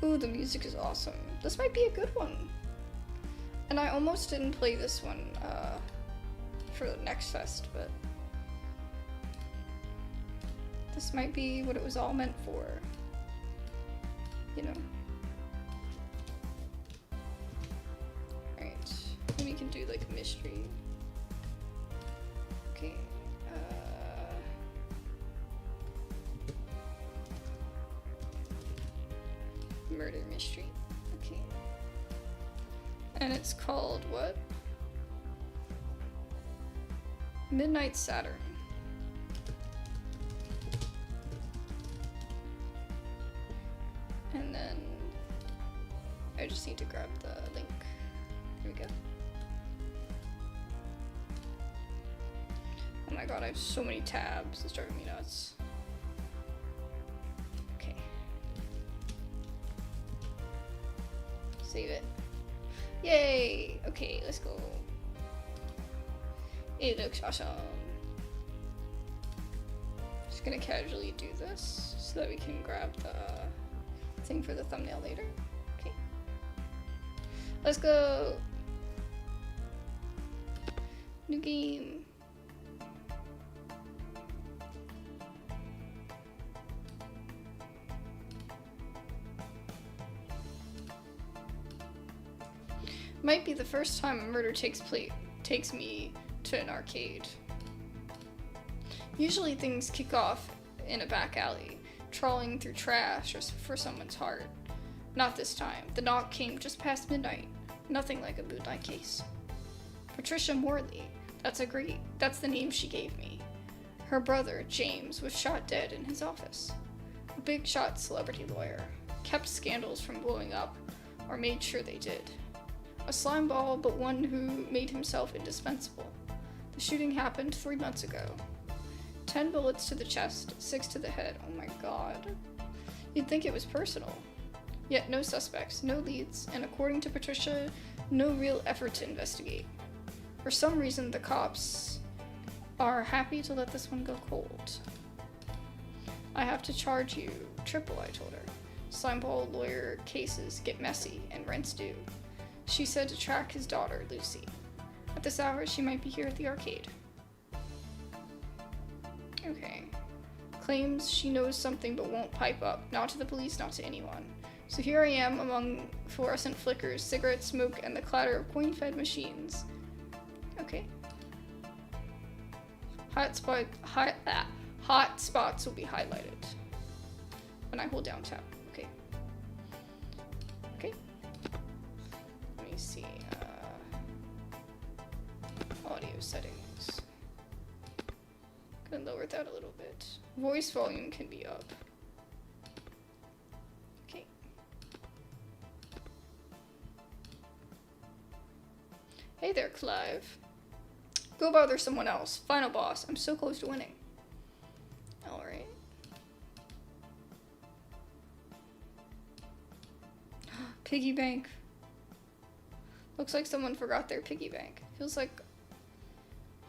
Ooh, the music is awesome. This might be a good one. And I almost didn't play this one for the next fest, but this might be what it was all meant for. You know. Alright. We can do like a mystery. Okay. Murder mystery. Okay. And it's called what? Midnight Saturn. And then I just need to grab the link. Here we go. Oh my god, I have so many tabs. It's driving me nuts. Okay. Save it. Yay! Okay, let's go. It looks awesome. Just gonna casually do this so that we can grab the thing for the thumbnail later. Okay. Let's go! New game. Might be the first time a murder takes me to an arcade. Usually things kick off in a back alley, trawling through trash or for someone's heart. Not this time. The knock came just past midnight. Nothing like a moonlight case. Patricia Morley. That's the name she gave me. Her brother, James, was shot dead in his office. A big shot celebrity lawyer. Kept scandals from blowing up, or made sure they did. A slime ball, but one who made himself indispensable. The shooting happened 3 months ago. 10 bullets to the chest, 6 to the head. Oh my god. You'd think it was personal. Yet no suspects, no leads, and according to Patricia, no real effort to investigate. For some reason, the cops are happy to let this one go cold. I have to charge you triple, I told her. Slime ball lawyer cases get messy and rent's due. She said to track his daughter, Lucy. At this hour, she might be here at the arcade. Okay. Claims she knows something but won't pipe up. Not to the police, not to anyone. So here I am among fluorescent flickers, cigarette smoke, and the clatter of coin-fed machines. Okay. Hot spots will be highlighted when I hold down tab. Okay. Okay. Let me see. Audio settings. Gonna lower that a little bit. Voice volume can be up. Okay. Hey there, Clive. Go bother someone else. Final boss. I'm so close to winning. Alright. Piggy bank. Looks like someone forgot their piggy bank. Feels like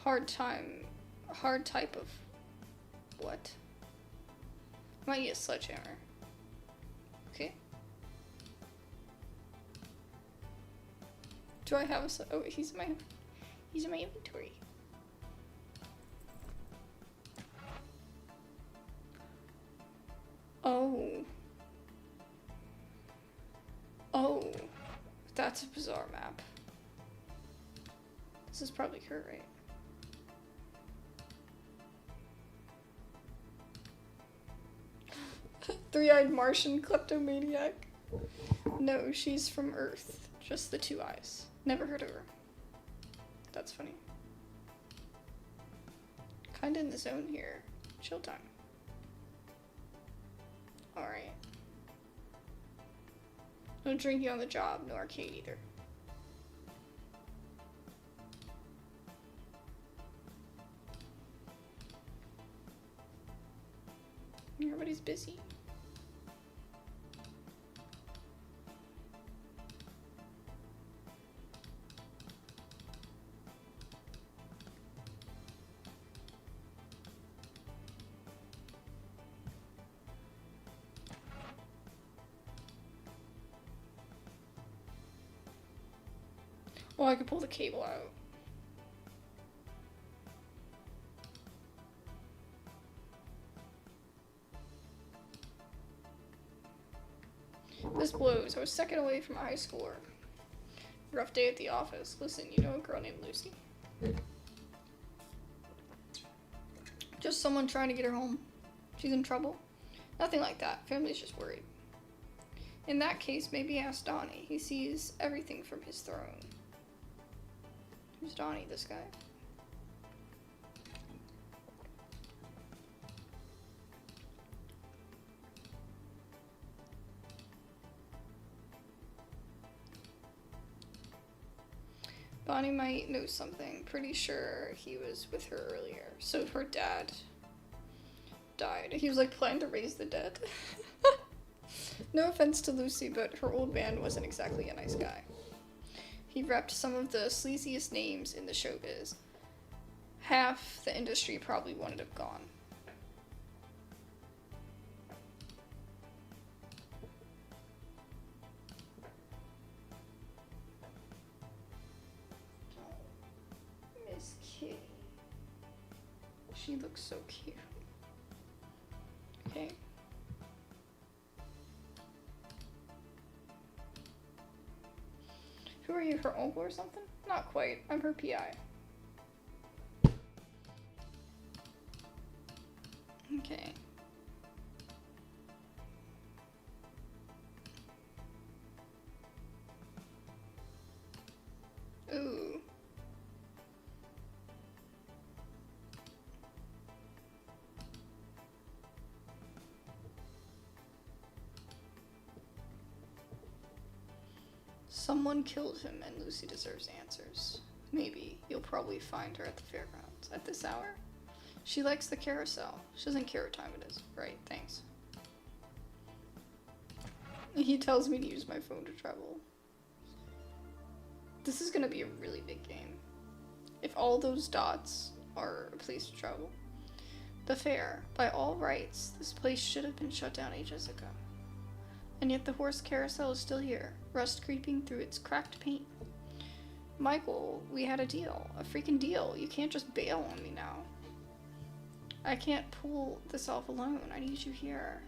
hard type of what? Might need a sledgehammer. Okay. Do I have a oh, he's in my inventory. Oh, that's a bizarre map. This is probably her, right? Three-eyed Martian kleptomaniac. No, she's from Earth. Just the 2 eyes. Never heard of her. That's funny. Kinda in the zone here. Chill time. Alright. No drinking on the job, no arcade either. Everybody's busy. Well, I could pull the cable out. This blows. I was second away from a high schooler. Rough day at the office. Listen, you know a girl named Lucy? Just someone trying to get her home. She's in trouble? Nothing like that. Family's just worried. In that case, maybe ask Donnie. He sees everything from his throne. Who's Donnie, this guy? Bonnie might know something. Pretty sure he was with her earlier. So her dad died. He was like planning to raise the dead. No offense to Lucy, but her old man wasn't exactly a nice guy. He repped some of the sleaziest names in the showbiz. Half the industry probably wanted him gone. Miss Kitty. She looks so cute. Okay. Who are you, her uncle or something? Not quite. I'm her PI. Okay. Ooh. Someone killed him and Lucy deserves answers. Maybe. You'll probably find her at the fairgrounds. At this hour? She likes the carousel. She doesn't care what time it is. Right, thanks. He tells me to use my phone to travel. This is gonna be a really big game. If all those dots are a place to travel. The fair. By all rights, this place should have been shut down ages ago. And yet the horse carousel is still here, rust creeping through its cracked paint. Michael, we had a deal. A freaking deal. You can't just bail on me now. I can't pull this off alone. I need you here.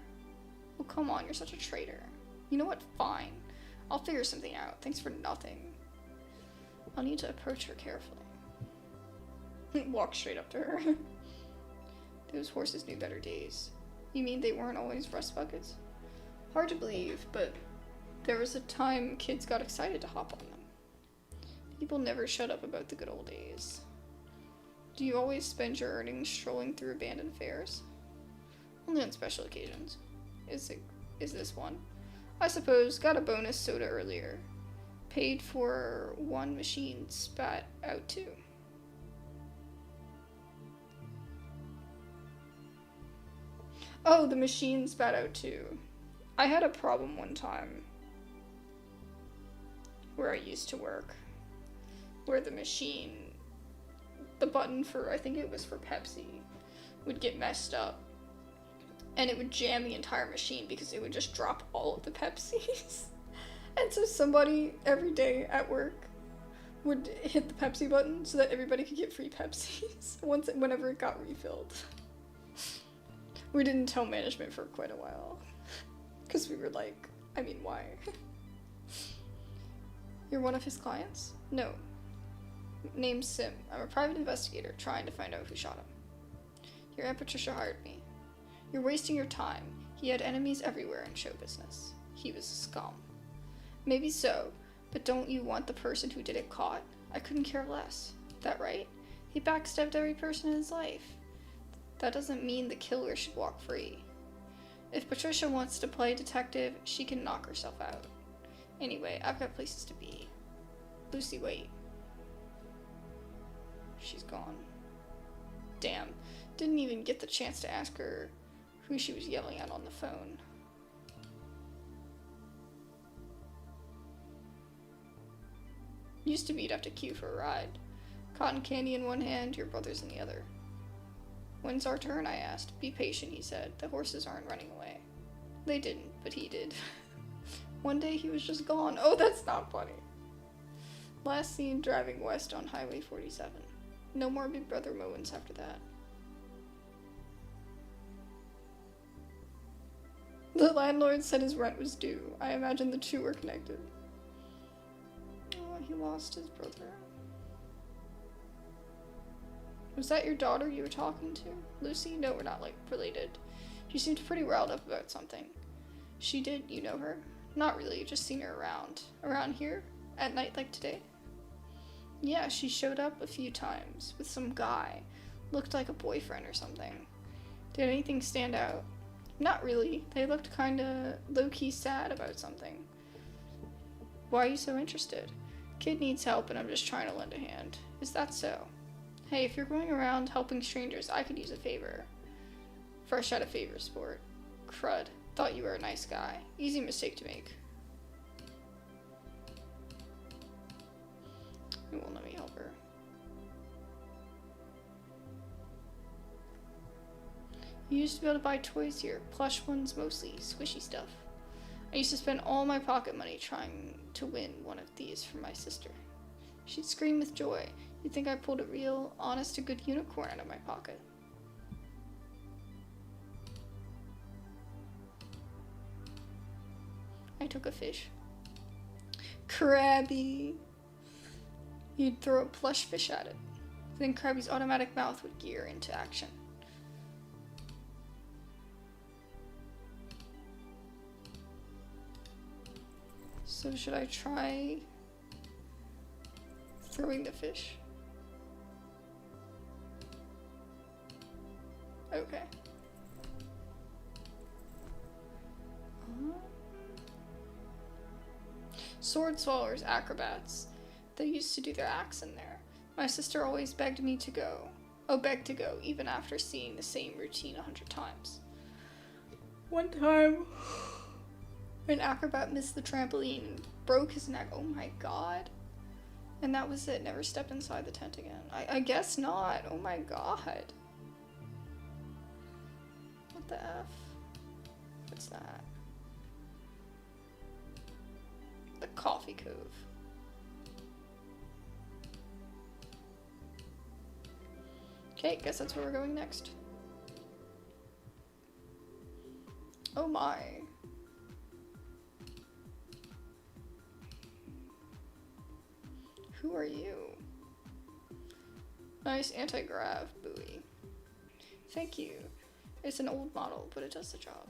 Oh, come on. You're such a traitor. You know what? Fine. I'll figure something out. Thanks for nothing. I'll need to approach her carefully. Walk straight up to her. Those horses knew better days. You mean they weren't always rust buckets? Hard to believe, but there was a time kids got excited to hop on them. People never shut up about the good old days. Do you always spend your earnings strolling through abandoned fairs? Only on special occasions. Is this one? I suppose. Got a bonus soda earlier. Paid for one machine, spat out two. Oh, the machine spat out two. I had a problem one time where I used to work, where the machine, the button for, I think it was for Pepsi, would get messed up, and it would jam the entire machine because it would just drop all of the Pepsis. And so somebody every day at work would hit the Pepsi button so that everybody could get free Pepsis whenever it got refilled. We didn't tell management for quite a while. Because we were like, I mean, why? You're one of his clients? No. Name's Sim. I'm a private investigator trying to find out who shot him. Your Aunt Patricia hired me. You're wasting your time. He had enemies everywhere in show business. He was a scum. Maybe so, but don't you want the person who did it caught? I couldn't care less. That right? He backstabbed every person in his life. That doesn't mean the killer should walk free. If Patricia wants to play detective, she can knock herself out. Anyway, I've got places to be. Lucy, wait. She's gone. Damn. Didn't even get the chance to ask her who she was yelling at on the phone. Used to be you'd have to queue for a ride. Cotton candy in one hand, your brother's in the other. When's our turn? I asked. Be patient, he said. The horses aren't running away. They didn't, but he did. One day he was just gone. Oh, that's not funny. Last seen driving west on Highway 47. No more Big Brother moments after that. The landlord said his rent was due. I imagine the two were connected. Oh, he lost his brother. Was that your daughter you were talking to? Lucy? No, we're not, like, related. She seemed pretty riled up about something. She did, you know her? Not really, just seen her around. Around here? At night like today? Yeah, she showed up a few times with some guy. Looked like a boyfriend or something. Did anything stand out? Not really. They looked kinda low-key sad about something. Why are you so interested? Kid needs help and I'm just trying to lend a hand. Is that so? Hey, if you're going around helping strangers, I could use a favor. Fresh out of favor sport. Crud. Thought you were a nice guy. Easy mistake to make. It won't let me help her. You used to be able to buy toys here. Plush ones mostly. Squishy stuff. I used to spend all my pocket money trying to win one of these for my sister. She'd scream with joy. You'd think I pulled a real, honest to good unicorn out of my pocket. I took a fish. Krabby. You'd throw a plush fish at it. Then Krabby's automatic mouth would gear into action. So should I try throwing the fish? Okay. Sword swallowers, acrobats. They used to do their acts in there. My sister always begged me to go. Oh, begged to go, even after seeing the same routine 100 times. One time, an acrobat missed the trampoline and broke his neck. Oh my god. And that was it. Never stepped inside the tent again. I guess not. Oh my god. What the F? What's that? The Coffee Cove. Okay, guess that's where we're going next. Oh my. Who are you? Nice anti-grav buoy. Thank you. It's an old model, but it does the job.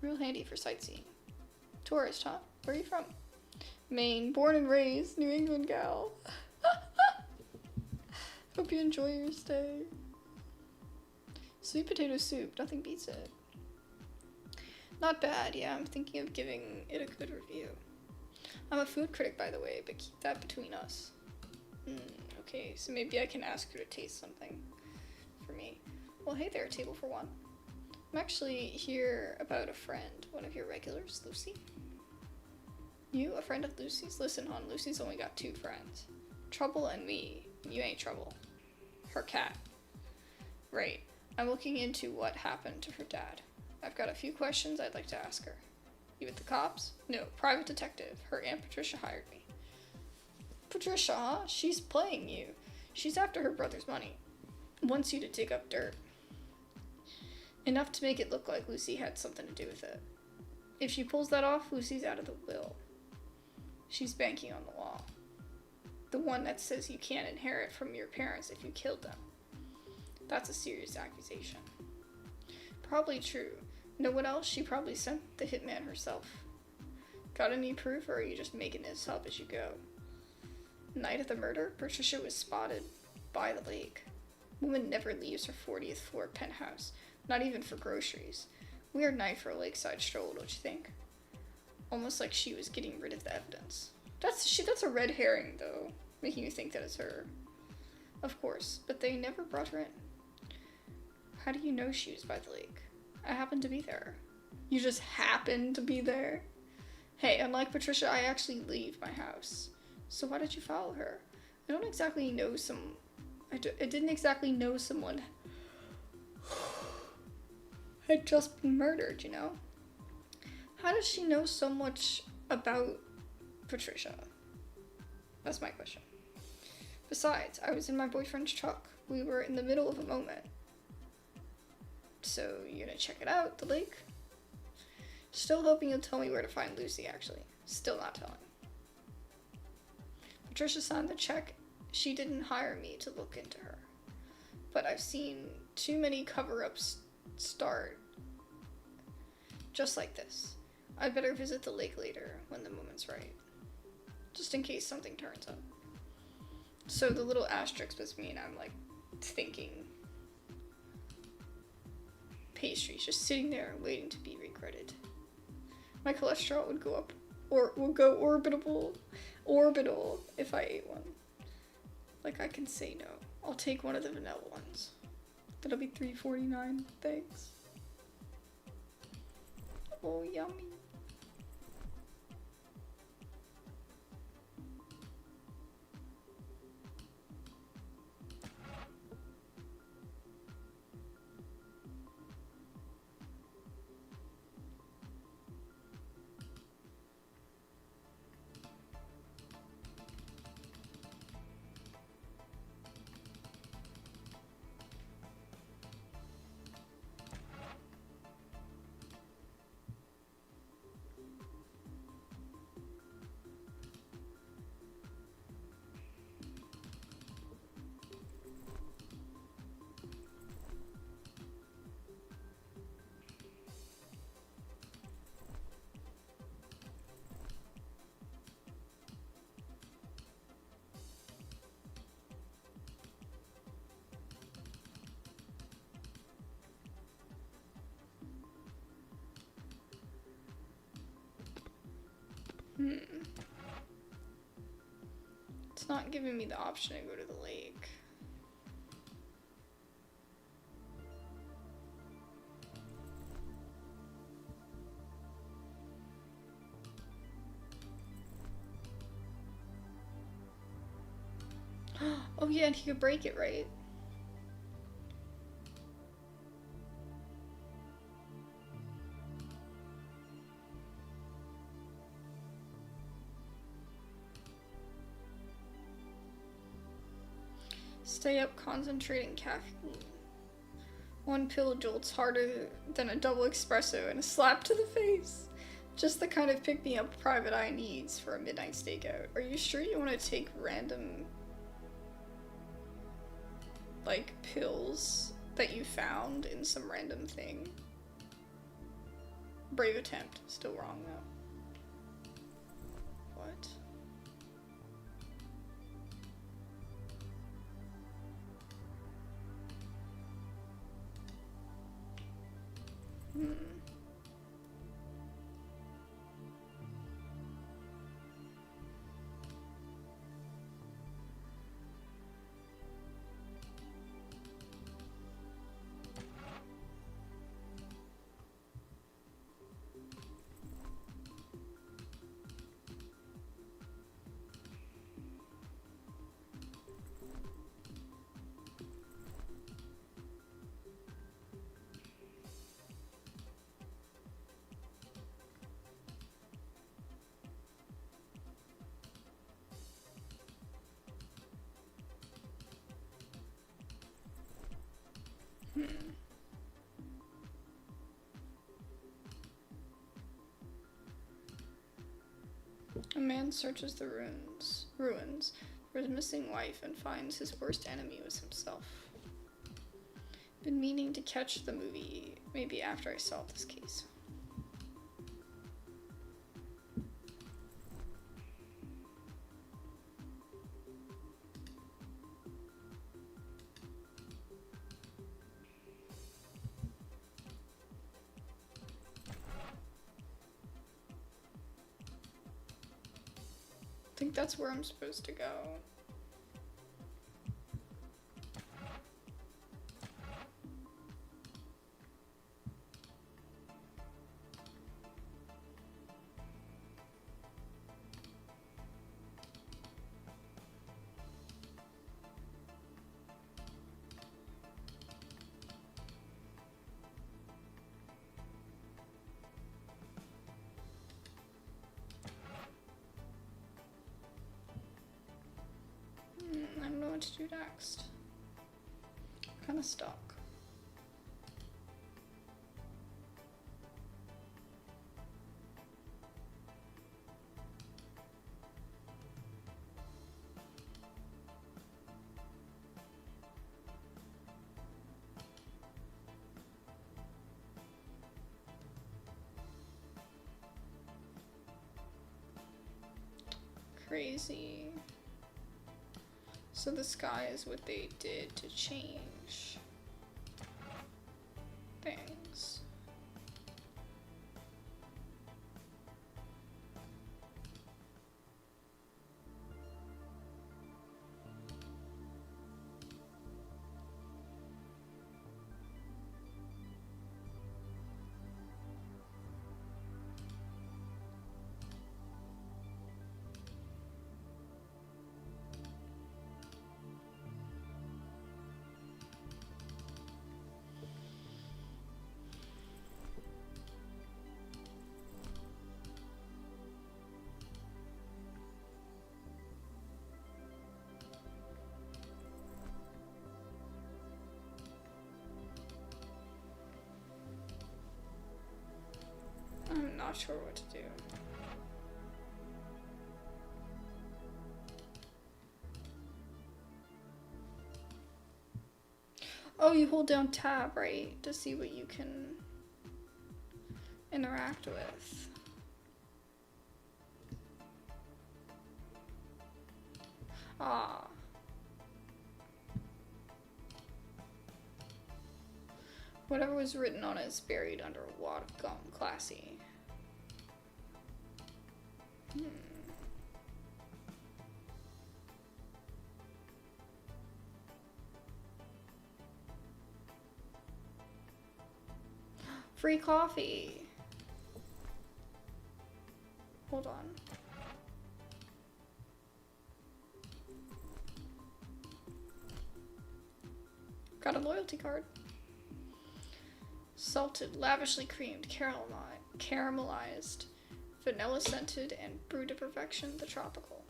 Real handy for sightseeing. Tourist, huh? Where are you from? Maine. Born and raised. New England gal. Hope you enjoy your stay. Sweet potato soup. Nothing beats it. Not bad, yeah. I'm thinking of giving it a good review. I'm a food critic, by the way, but keep that between us. Okay, so maybe I can ask her to taste something for me. Well, hey there, table for one. I'm actually here about a friend, one of your regulars, Lucy. You, a friend of Lucy's? Listen, hon, Lucy's only got 2 friends. Trouble and me. You ain't trouble. Her cat. Right. I'm looking into what happened to her dad. I've got a few questions I'd like to ask her. You with the cops? No, private detective. Her Aunt Patricia hired me. Patricia, huh? She's playing you. She's after her brother's money. Wants you to dig up dirt. Enough to make it look like Lucy had something to do with it. If she pulls that off, Lucy's out of the will. She's banking on the law. The one that says you can't inherit from your parents if you killed them. That's a serious accusation. Probably true. Know what else? She probably sent the hitman herself. Got any proof, or are you just making this up as you go? Night of the murder, Patricia was spotted by the lake. Woman never leaves her 40th floor penthouse, not even for groceries. Weird night for a lakeside stroll, don't you think? Almost like she was getting rid of the evidence. That's a red herring, though, making you think that it's her. Of course, but they never brought her in. How do you know she was by the lake? I happened to be there. You just happened to be there? Hey, unlike Patricia, I actually leave my house. So why did you follow her? I don't exactly know I didn't exactly know someone had just been murdered, you know? How does she know so much about Patricia? That's my question. Besides, I was in my boyfriend's truck. We were in the middle of a moment. So, you're gonna check it out, the lake? Still hoping you'll tell me where to find Lucy, actually. Still not telling. Patricia signed the check. She didn't hire me to look into her. But I've seen too many cover-ups start just like this. I'd better visit the lake later when the moment's right. Just in case something turns up. So the little asterisk must mean I'm like thinking pastries just sitting there waiting to be regretted. My cholesterol would go up or would go orbital if I ate one. Like I can say no. I'll take one of the vanilla ones. That'll be $3.49. Thanks. Oh, yummy. It's not giving me the option to go to the lake. Oh yeah, and he could break it, right? Stay up, concentrating caffeine. One pill jolts harder than a double espresso and a slap to the face. Just the kind of pick-me-up private eye needs for a midnight stakeout. Are you sure you want to take random, like, pills that you found in some random thing? Brave attempt. Still wrong, though. What? A man searches the ruins for his missing wife and finds his worst enemy was himself. Been meaning to catch the movie, maybe after I solve this case. I think that's where I'm supposed to go. do next? Kind of stuck. Crazy. So the sky is what they did to change things. I'm not sure what to do. Oh, you hold down tab, right? To see what you can interact with. Ah. Whatever was written on it is buried under a wad of gum. Classy. Free coffee. Hold on. Got a loyalty card. Salted, lavishly creamed, caramelized, vanilla scented, and brewed to perfection. The tropical.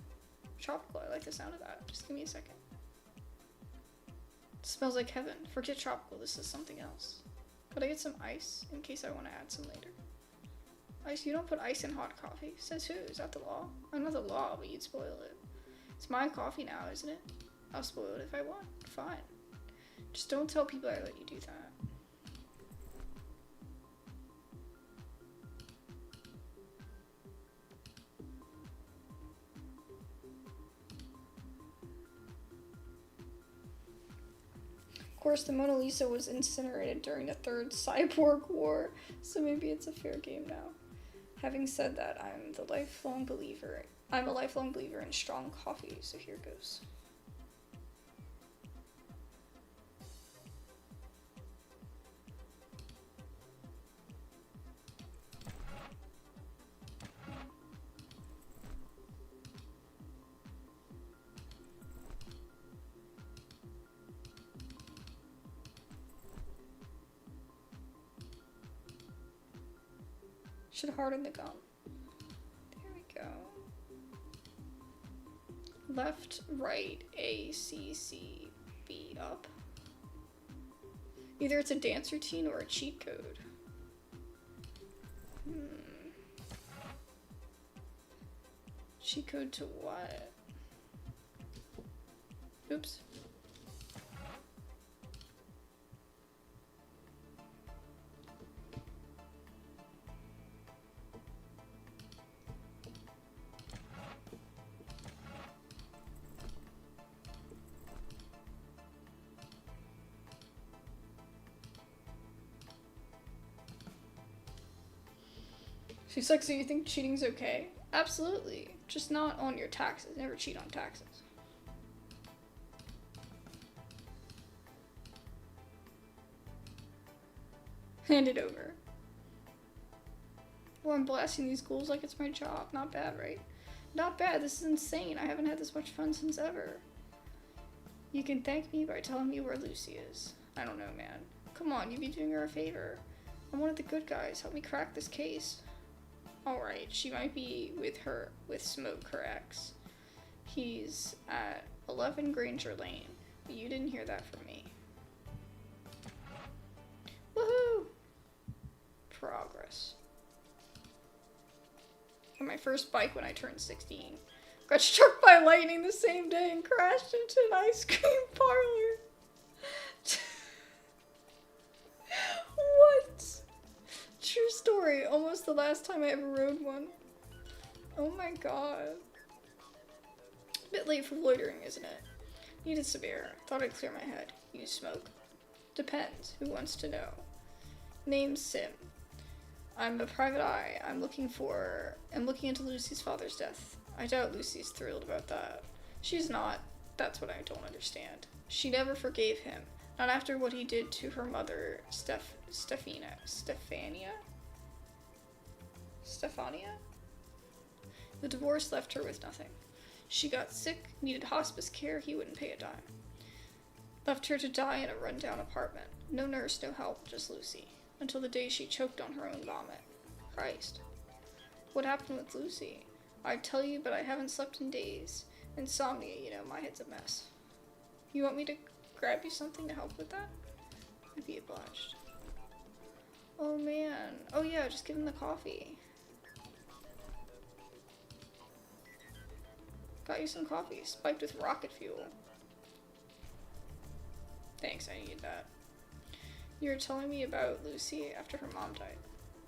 Tropical, I like the sound of that. Just give me a second. It smells like heaven. Forget tropical, this is something else. Could I get some ice in case I want to add some later? Ice? You don't put ice in hot coffee. Says who? Is that the law? I know the law, but you'd spoil it. It's my coffee now, isn't it? I'll spoil it if I want. Fine. Just don't tell people I let you do that. Of course, the Mona Lisa was incinerated during the Third Cyborg War, so maybe it's a fair game now. Having said that, I'm a lifelong believer in strong coffee, so here goes. Should harden the gum. There we go. Left, right, A, C, C, B, up. Either it's a dance routine or a cheat code. Cheat code to what? Oops. She's like, so you think cheating's okay? Absolutely. Just not on your taxes. Never cheat on taxes. Hand it over. Well, I'm blasting these ghouls like it's my job. Not bad, right? Not bad. This is insane. I haven't had this much fun since ever. You can thank me by telling me where Lucy is. I don't know, man. Come on, you'd be doing her a favor. I'm one of the good guys. Help me crack this case. Alright, she might be with Smoke, her ex. He's at 11 Granger Lane. But you didn't hear that from me. Woohoo! Progress. On my first bike when I turned 16. Got struck by lightning the same day and crashed into an ice cream parlor. What? True story. Almost the last time I ever rode one. Oh my god. A bit late for loitering, isn't it? Needed some air. Thought I'd clear my head. You smoke? Depends. Who wants to know? Name's Sim. I'm a private eye. I'm looking into Lucy's father's death. I doubt Lucy's thrilled about that. She's not. That's what I don't understand. She never forgave him. Not after what he did to her mother, Stefania? The divorce left her with nothing. She got sick, needed hospice care, he wouldn't pay a dime. Left her to die in a rundown apartment. No nurse, no help, just Lucy. Until the day she choked on her own vomit. Christ. What happened with Lucy? I'd tell you, but I haven't slept in days. Insomnia, you know, my head's a mess. You want me to grab you something to help with that? I'd be obliged. Oh man. Oh yeah, just give him the coffee. Got you some coffee, spiked with rocket fuel. Thanks, I need that. You were telling me about Lucy after her mom died.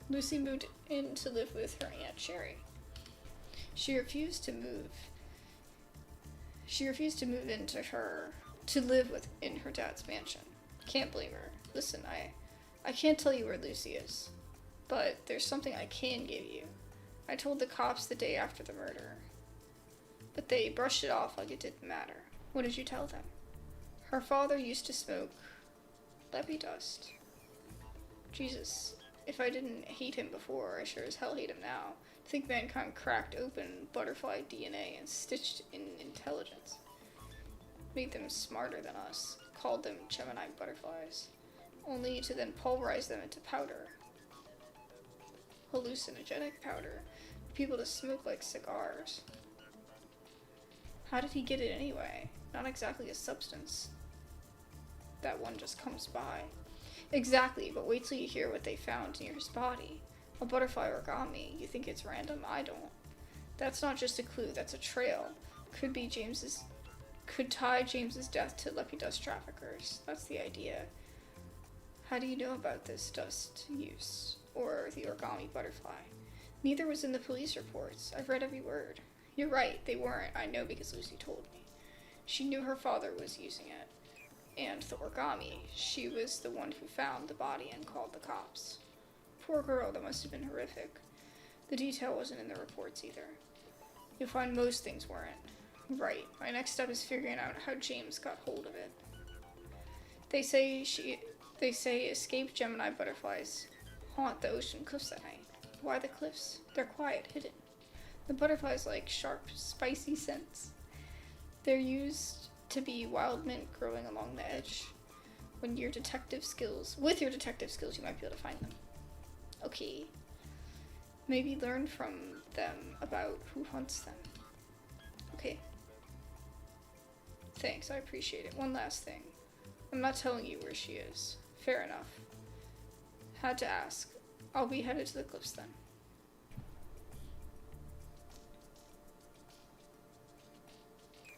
Lucy moved in to live with her Aunt Sherry. She refused to move to live in her dad's mansion. Can't blame her. Listen, I can't tell you where Lucy is, but there's something I can give you. I told the cops the day after the murder, but they brushed it off like it didn't matter. What did you tell them? Her father used to smoke leppy dust. Jesus, if I didn't hate him before, I sure as hell hate him now. To think mankind cracked open butterfly DNA and stitched in intelligence. Made them smarter than us. Called them Gemini butterflies. Only to then pulverize them into powder. Hallucinogenic powder. For people to smoke like cigars. How did he get it anyway? Not exactly a substance that one just comes by. Exactly, but wait till you hear what they found near his body. A butterfly origami. You think it's random? I don't. That's not just a clue, that's a trail. Could tie James's death to leppy dust traffickers. That's the idea. How do you know about this dust use? Or the origami butterfly? Neither was in the police reports. I've read every word. You're right, they weren't. I know because Lucy told me. She knew her father was using it. And the origami. She was the one who found the body and called the cops. Poor girl, that must have been horrific. The detail wasn't in the reports either. You'll find most things weren't. Right. My next step is figuring out how James got hold of it. They say escaped Gemini butterflies haunt the ocean cliffs at night. Why the cliffs? They're quiet, hidden. The butterflies like sharp, spicy scents. They're used to be wild mint growing along the edge. With your detective skills, you might be able to find them. Okay. Maybe learn from them about who hunts them. Okay. Thanks, I appreciate it. One last thing. I'm not telling you where she is. Fair enough. Had to ask. I'll be headed to the cliffs then.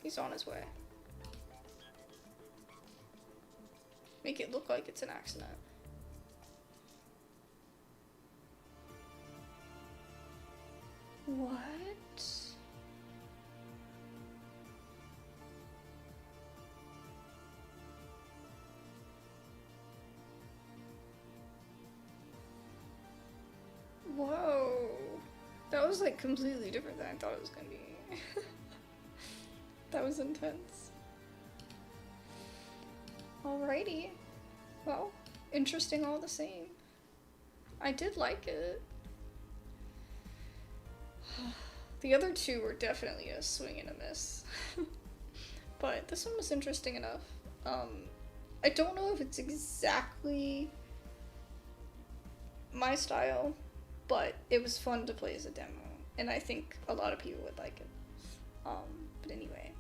He's on his way. Make it look like it's an accident. What? Whoa. That was like completely different than I thought it was gonna be. That was intense. Alrighty. Well, interesting all the same. I did like it. The other two were definitely a swing and a miss. But this one was interesting enough. I don't know if it's exactly my style, but it was fun to play as a demo, and I think a lot of people would like it. But anyway,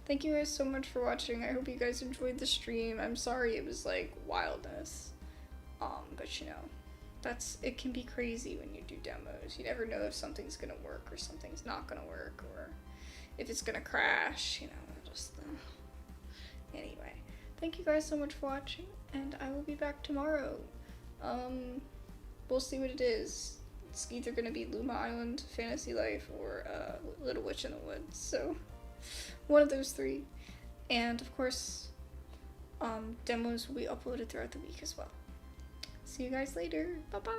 Thank you guys so much for watching. I hope you guys enjoyed the stream. I'm sorry it was like wildness. But you know, it can be crazy when you do demos. You never know if something's gonna work or something's not gonna work, or if it's gonna crash, you know, just anyway. Thank you guys so much for watching, and I will be back tomorrow. We'll see what it is. It's either gonna be Luma Island, Fantasy Life, or Little Witch in the Woods, so one of those three. And of course, demos will be uploaded throughout the week as well. See you guys later. Bye bye.